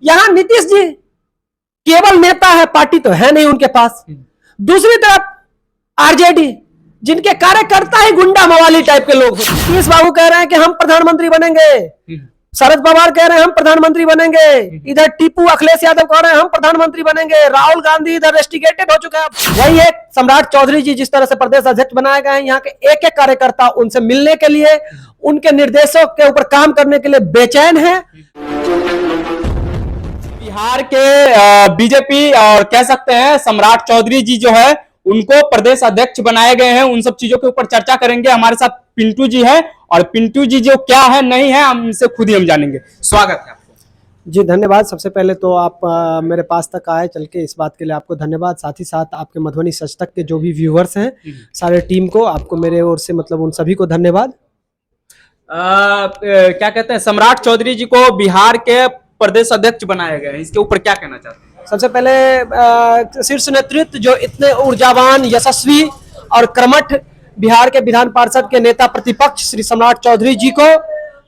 यहाँ नीतीश जी केवल नेता है, पार्टी तो है नहीं उनके पास। दूसरी तरफ आरजेडी, जिनके कार्यकर्ता ही गुंडा मवाली टाइप के लोग हैं। नीतीश बाबू कह रहे हैं कि हम प्रधानमंत्री बनेंगे, शरद पवार कह रहे हैं हम प्रधानमंत्री बनेंगे, इधर टीपू अखिलेश यादव कह रहे हैं हम प्रधानमंत्री बनेंगे, राहुल गांधी इधर रेस्टिकेटेड हो चुके हैं। वही एक सम्राट चौधरी जी जिस तरह से प्रदेश अध्यक्ष बनाए गए हैं, यहाँ के एक एक कार्यकर्ता उनसे मिलने के लिए, उनके निर्देशों के ऊपर काम करने के लिए बेचैन है। बिहार के बीजेपी और कह सकते हैं सम्राट चौधरी जी जो है उनको प्रदेश अध्यक्ष बनाए गए हैं, उन सब चीजों के ऊपर चर्चा करेंगे। हमारे साथ पिंटू जी हैं और पिंटू जी जो क्या है नहीं है हम इनसे खुद ही हम जानेंगे। स्वागत है आपको। जी धन्यवाद। सबसे पहले तो आप मेरे पास तक आए चल के, इस बात के लिए आपको धन्यवाद। साथ ही साथ आपके मधुबनी सच तक के जो भी व्यूअर्स हैं, सारे टीम को, आपको मेरे ओर से मतलब उन सभी को धन्यवाद। क्या कहते हैं, सम्राट चौधरी जी को बिहार के प्रदेश अध्यक्ष बनाए गए हैं, इसके ऊपर क्या कहना चाहते हैं? सबसे पहले शीर्ष नेतृत्व जो इतने ऊर्जावान, यशस्वी और कर्मठ बिहार के विधान पार्षद के नेता प्रतिपक्ष श्री सम्राट चौधरी जी को,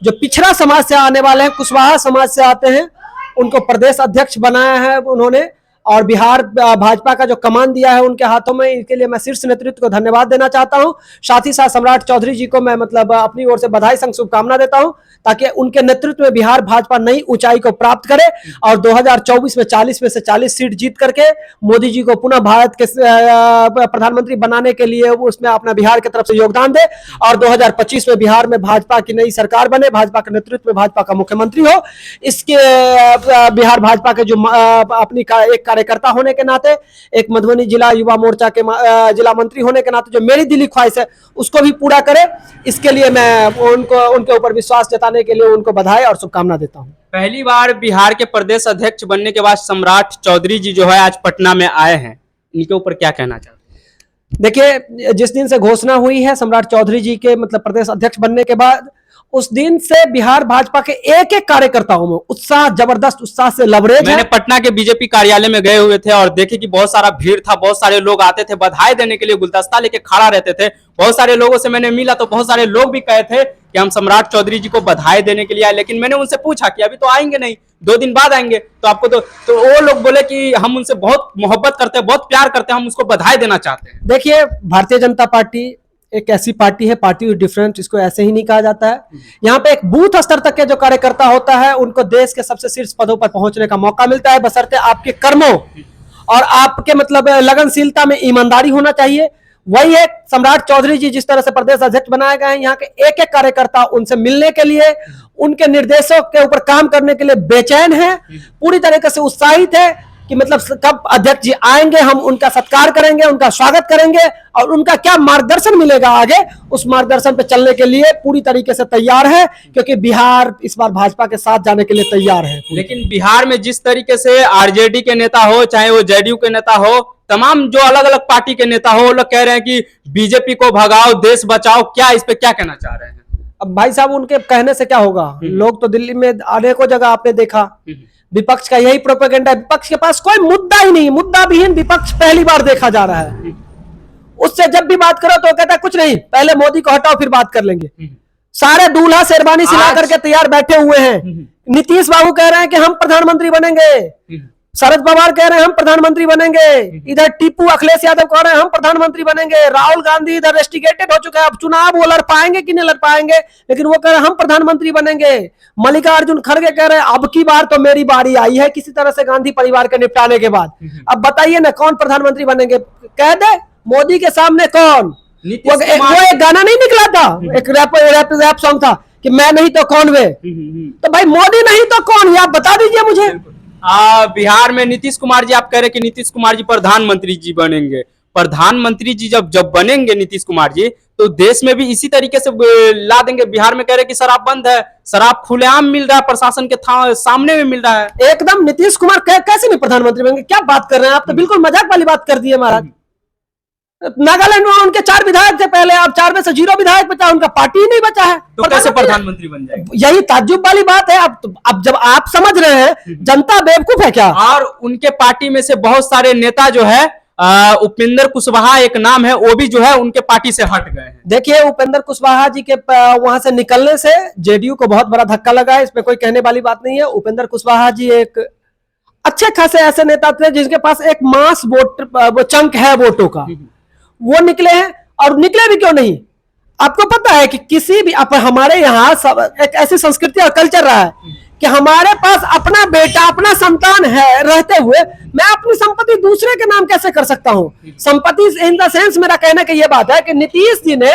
जो पिछड़ा समाज से आने वाले हैं, कुशवाहा समाज से आते हैं, उनको प्रदेश अध्यक्ष बनाया है उन्होंने, और बिहार भाजपा का जो कमान दिया है उनके हाथों में, इसके लिए मैं शीर्ष नेतृत्व को धन्यवाद देना चाहता हूं। साथ ही साथ सम्राट चौधरी जी को मैं मतलब अपनी ओर से बधाई संग शुभकामना देता हूं, ताकि उनके नेतृत्व में बिहार भाजपा नई ऊंचाई को प्राप्त करे और 2024 में 40 में से 40 सीट जीत करके मोदी जी को पुनः भारत के प्रधानमंत्री बनाने के लिए उसमें अपना बिहार की तरफ से योगदान दे, और 2025 में बिहार में भाजपा की नई सरकार बने, भाजपा के नेतृत्व में भाजपा का मुख्यमंत्री हो। इसके बिहार भाजपा के जो अपनी एक कार्यकर्ता होने के नाते, एक मधुबनी जिला युवा मोर्चा के जिला मंत्री होने के नाते जो मेरी दिली ख्वाहिश है उसको भी पूरा करे, इसके लिए मैं उनके ऊपर विश्वास जताने के लिए उनको बधाई और शुभकामना देता हूं। पहली बार बिहार के प्रदेश अध्यक्ष बनने के बाद सम्राट चौधरी जी जो है आज पटना में आए हैं, इनके ऊपर क्या कहना चाहते हैं? देखिए, जिस दिन से घोषणा हुई है सम्राट चौधरी जी के मतलब प्रदेश अध्यक्ष बनने के बाद, उस दिन से बिहार भाजपा के एक एक कार्यकर्ताओं में उत्साह, जबरदस्त उत्साह से लबरेज है। मैंने पटना के बीजेपी कार्यालय में गए हुए थे और देखे कि बहुत सारा भीड़ था, बहुत सारे लोग आते थे बधाई देने के लिए, गुलदस्ता लेके खड़ा रहते थे। बहुत सारे लोगों से मैंने मिला तो बहुत सारे लोग भी कहे थे कि हम सम्राट चौधरी जी को बधाई देने के लिए आए, लेकिन मैंने उनसे पूछा कि अभी तो आएंगे नहीं, 2 दिन बाद आएंगे, तो आपको तो वो लोग बोले कि हम उनसे बहुत मोहब्बत करते हैं, बहुत प्यार करते हैं, हम उसको बधाई देना चाहते हैं। देखिए, भारतीय जनता पार्टी एक ऐसी पार्टी है, पार्टी विद डिफरेंस, इसको ऐसे ही नहीं कहा जाता है। यहाँ पे एक बूथ स्तर तक के जो कार्यकर्ता होता है उनको देश के सबसे शीर्ष पदों पर पहुंचने का मौका मिलता है, बशर्ते आपके कर्मों और आपके मतलब लगनशीलता में ईमानदारी होना चाहिए। वही है सम्राट चौधरी जी जिस तरह से प्रदेश अध्यक्ष बनाए गए हैं, यहाँ के एक एक कार्यकर्ता उनसे मिलने के लिए, उनके निर्देशों के ऊपर काम करने के लिए बेचैन है, पूरी तरीके से उत्साहित है कि मतलब कब अध्यक्ष जी आएंगे, हम उनका सत्कार करेंगे, उनका स्वागत करेंगे और उनका क्या मार्गदर्शन मिलेगा आगे, उस मार्गदर्शन पे चलने के लिए पूरी तरीके से तैयार है, क्योंकि बिहार इस बार भाजपा के साथ जाने के लिए तैयार है। लेकिन बिहार में जिस तरीके से आरजेडी के नेता हो, चाहे वो जेडीयू के नेता हो, तमाम जो अलग अलग पार्टी के नेता हो, वो लोग कह रहे हैं कि बीजेपी को भगाओ, देश बचाओ, क्या इस पे क्या कहना चाह रहे हैं? अब भाई साहब, उनके कहने से क्या होगा? लोग तो दिल्ली में अनेकों जगह आपने देखा, विपक्ष का यही प्रोपेगेंडा, विपक्ष के पास कोई मुद्दा ही नहीं, मुद्दा विहीन विपक्ष पहली बार देखा जा रहा है। उससे जब भी बात करो तो कहता है कुछ नहीं, पहले मोदी को हटाओ फिर बात कर लेंगे। सारे दूल्हा शेरवानी सिला करके तैयार बैठे हुए हैं। नीतीश बाबू कह रहे हैं कि हम प्रधानमंत्री बनेंगे, शरद पवार कह रहे हैं हम प्रधानमंत्री बनेंगे, इधर टीपू अखिलेश यादव कह रहे हैं हम प्रधानमंत्री बनेंगे, राहुल गांधी इधर रेस्टिकेटेड हो चुका है, अब चुनाव वो लड़ पाएंगे कि नहीं लड़ पाएंगे, लेकिन वो कह रहे हैं हम प्रधानमंत्री बनेंगे। मल्लिकार्जुन खड़गे कह रहे हैं अब की बार तो मेरी बारी आई है किसी तरह से गांधी परिवार के निपटाने के बाद, अब बताइए ना कौन प्रधानमंत्री बनेंगे? कह दे मोदी के सामने कौन? वो एक गाना नहीं निकला था, एक रैप सॉन्ग था कि मैं नहीं तो कौन वे, तो भाई मोदी नहीं तो कौन, आप बता दीजिए मुझे। बिहार में नीतीश कुमार जी, आप कह रहे हैं कि नीतीश कुमार जी प्रधानमंत्री जी बनेंगे, प्रधानमंत्री जी जब बनेंगे नीतीश कुमार जी, तो देश में भी इसी तरीके से ला देंगे। बिहार में कह रहे हैं कि शराब बंद है, शराब खुलेआम मिल रहा है, प्रशासन के सामने में मिल रहा है। एकदम नीतीश कुमार कैसे नहीं प्रधानमंत्री बनेंगे? क्या बात कर रहे हैं आप, तो बिल्कुल मजाक वाली बात कर दी है महाराज। नागालैंड में उनके 4 विधायक थे पहले, अब 4 में से 0 विधायक बचा, उनका पार्टी ही नहीं बचा है, तो कैसे प्रधानमंत्री बन जाएगा? यही ताज्जुब वाली बात है। अब जब आप समझ रहे हैं जनता बेवकूफ है क्या? और उनके पार्टी में से बहुत सारे नेता जो है, उपेंद्र कुशवाहा एक नाम है, वो भी जो है उनके पार्टी से हट गए हैं। देखिए, उपेंद्र कुशवाहा जी के वहां से निकलने से जेडीयू को बहुत बड़ा धक्का लगा है, इसमें कोई कहने वाली बात नहीं है। उपेंद्र कुशवाहा जी एक अच्छे खासे ऐसे नेता थे जिनके पास एक मास वोट चंक है वोटों का, वो निकले हैं। और निकले भी क्यों नहीं, आपको पता है कि किसी भी हमारे यहाँ एक ऐसी संस्कृति और कल्चर रहा है कि हमारे पास अपना बेटा अपना संतान है रहते हुए मैं अपनी संपत्ति दूसरे के नाम कैसे कर सकता हूं। संपत्ति इन द सेंस मेरा कहने का यह बात है कि नीतीश जी ने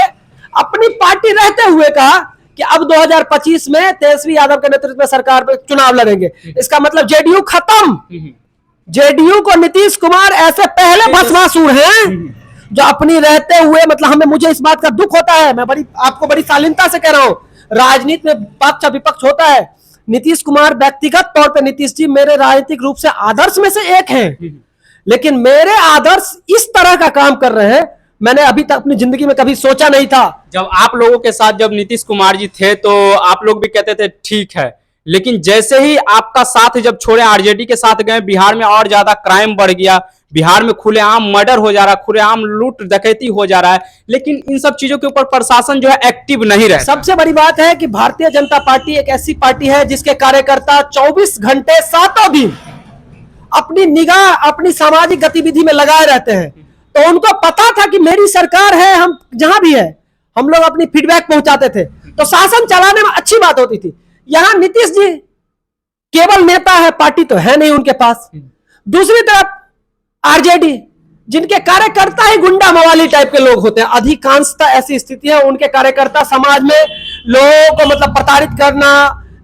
अपनी पार्टी रहते हुए कहा कि अब 2025 में तेजस्वी यादव के नेतृत्व में सरकार में चुनाव लड़ेंगे। इसका मतलब जेडीयू खत्म। जेडीयू को नीतीश कुमार ऐसे पहले भस्मासुर हैं जो अपनी रहते हुए मतलब मुझे इस बात का दुख होता है, मैं आपको बड़ी शालीनता से कह रहा हूं, राजनीति में पक्ष विपक्ष होता है। नीतीश कुमार व्यक्तिगत तौर पे नीतीश जी मेरे राजनीतिक रूप से आदर्श में से एक हैं, लेकिन मेरे आदर्श इस तरह का काम कर रहे हैं मैंने अभी तक अपनी जिंदगी में कभी सोचा नहीं था। जब आप लोगों के साथ जब नीतीश कुमार जी थे तो आप लोग भी कहते थे ठीक है, लेकिन जैसे ही आपका साथ जब छोड़े आरजेडी के साथ गए, बिहार में और ज्यादा क्राइम बढ़ गया, बिहार में खुलेआम मर्डर हो जा रहा है, खुलेआम लूट डकैती हो जा रहा है, लेकिन इन सब चीजों के ऊपर प्रशासन जो है एक्टिव नहीं रहे। सबसे बड़ी बात है कि भारतीय जनता पार्टी एक ऐसी पार्टी है जिसके कार्यकर्ता 24 घंटे 7 दिन अपनी निगाह अपनी सामाजिक गतिविधि में लगाए रहते हैं। तो उनको पता था कि मेरी सरकार है, हम जहां भी है हम लोग अपनी फीडबैक पहुंचाते थे, तो शासन चलाने में अच्छी बात होती थी। यहां नीतीश जी केवल नेता है, पार्टी तो है नहीं उनके पास। दूसरी तरफ आरजेडी जिनके कार्यकर्ता ही गुंडा मवाली टाइप के लोग होते हैं, अधिकांशतः ऐसी स्थिति है उनके कार्यकर्ता समाज में लोगों को मतलब प्रताड़ित करना,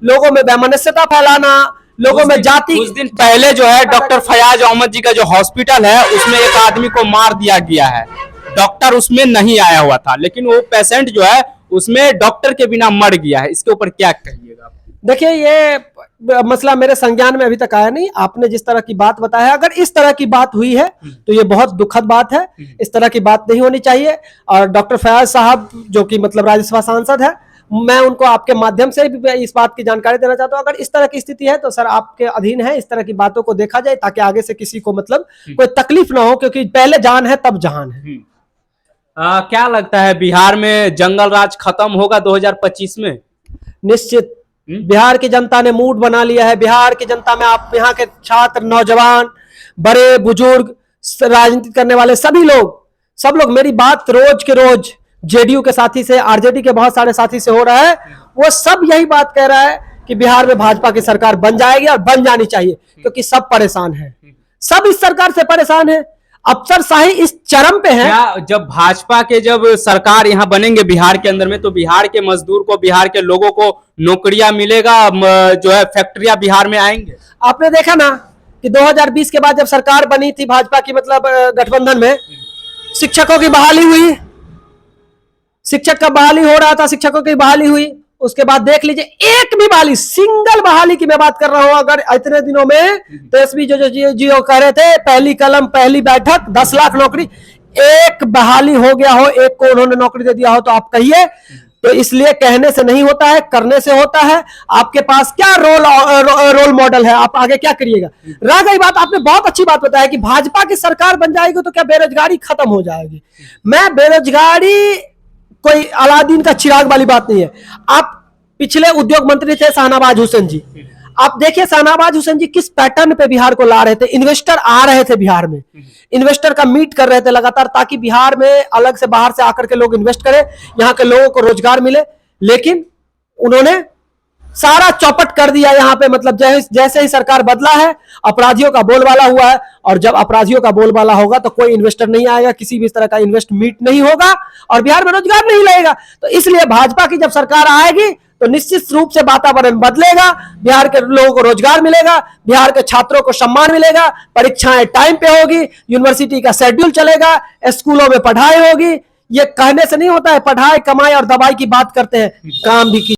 लोगों में वैमनस्यता फैलाना, लोगों में जाति। कुछ दिन पहले जो है डॉक्टर फयाज अहमद जी का जो हॉस्पिटल है उसमें एक आदमी को मार दिया गया है, डॉक्टर उसमें नहीं आया हुआ था, लेकिन वो पेशेंट जो है उसमें डॉक्टर के बिना मर गया है। इसके ऊपर क्या कहिएगा? देखिए ये मसला मेरे संज्ञान में अभी तक आया नहीं। आपने जिस तरह की बात बताया, अगर इस तरह की बात हुई है तो ये बहुत दुखद बात है, इस तरह की बात नहीं होनी चाहिए। और डॉक्टर फयाज साहब जो कि मतलब राज्यसभा सांसद है, मैं उनको आपके माध्यम से भी इस बात की जानकारी देना चाहता हूं, अगर इस तरह की स्थिति है तो सर आपके अधीन है इस तरह की बातों को देखा जाए ताकि आगे से किसी को मतलब कोई तकलीफ ना हो, क्योंकि पहले जान है तब जहान है। क्या लगता है बिहार में जंगल राज खत्म होगा 2025 में? निश्चित बिहार की जनता ने मूड बना लिया है। बिहार की जनता में आप यहाँ के छात्र, नौजवान, बड़े बुजुर्ग, राजनीति करने वाले सभी लोग, सब लोग, मेरी बात रोज के रोज जेडीयू के साथी से, आरजेडी के बहुत सारे साथी से हो रहा है, वो सब यही बात कह रहा है कि बिहार में भाजपा की सरकार बन जाएगी और बन जानी चाहिए, क्योंकि सब परेशान है, सब इस सरकार से परेशान है, अफसरशाही इस चरम पे है। जब भाजपा के जब सरकार यहाँ बनेंगे बिहार के अंदर में, तो बिहार के मजदूर को, बिहार के लोगों को नौकरियां मिलेगा, जो है फैक्ट्रियां बिहार में आएंगे। आपने देखा ना कि 2020 के बाद जब सरकार बनी थी भाजपा की मतलब गठबंधन में, शिक्षकों की बहाली हुई, शिक्षक का बहाली हो रहा था, शिक्षकों की बहाली हुई, उसके बाद देख लीजिए एक भी बहाली, सिंगल बहाली की मैं बात कर रहा हूं, अगर इतने दिनों में तेजस्वी जो कह रहे थे पहली कलम पहली बैठक 10 लाख नौकरी, एक बहाली हो गया हो, एक को उन्होंने नौकरी दे दिया हो, तो आप कहिए। तो इसलिए कहने से नहीं होता है, करने से होता है। आपके पास क्या रोल मॉडल है, आप आगे क्या करिएगा। रह गई बात, आपने बहुत अच्छी बात बताया कि भाजपा की सरकार बन जाएगी तो क्या बेरोजगारी खत्म हो जाएगी। मैं बेरोजगारी कोई अलादीन का चिराग वाली बात नहीं है। आप पिछले उद्योग मंत्री थे शाहनवाज हुसैन जी, आप देखिए शाहनवाज हुसैन जी किस पैटर्न पे बिहार को ला रहे थे। इन्वेस्टर आ रहे थे बिहार में, इन्वेस्टर का मीट कर रहे थे लगातार, ताकि बिहार में अलग से बाहर से आकर के लोग इन्वेस्ट करें, यहाँ के लोगों को रोजगार मिले। लेकिन उन्होंने सारा चौपट कर दिया यहाँ पे, मतलब जैसे ही सरकार बदला है अपराधियों का बोलबाला हुआ है, और जब अपराधियों का बोलबाला होगा तो कोई इन्वेस्टर नहीं आएगा, किसी भी तरह का इन्वेस्ट मीट नहीं होगा और बिहार में रोजगार नहीं लगेगा। तो इसलिए भाजपा की जब सरकार आएगी तो निश्चित रूप से वातावरण बदलेगा, बिहार के लोगों को रोजगार मिलेगा, बिहार के छात्रों को सम्मान मिलेगा, परीक्षाएं टाइम पे होगी, यूनिवर्सिटी का शेड्यूल चलेगा, स्कूलों में पढ़ाई होगी। ये कहने से नहीं होता है, पढ़ाई, कमाई और दवाई की बात करते हैं, काम भी की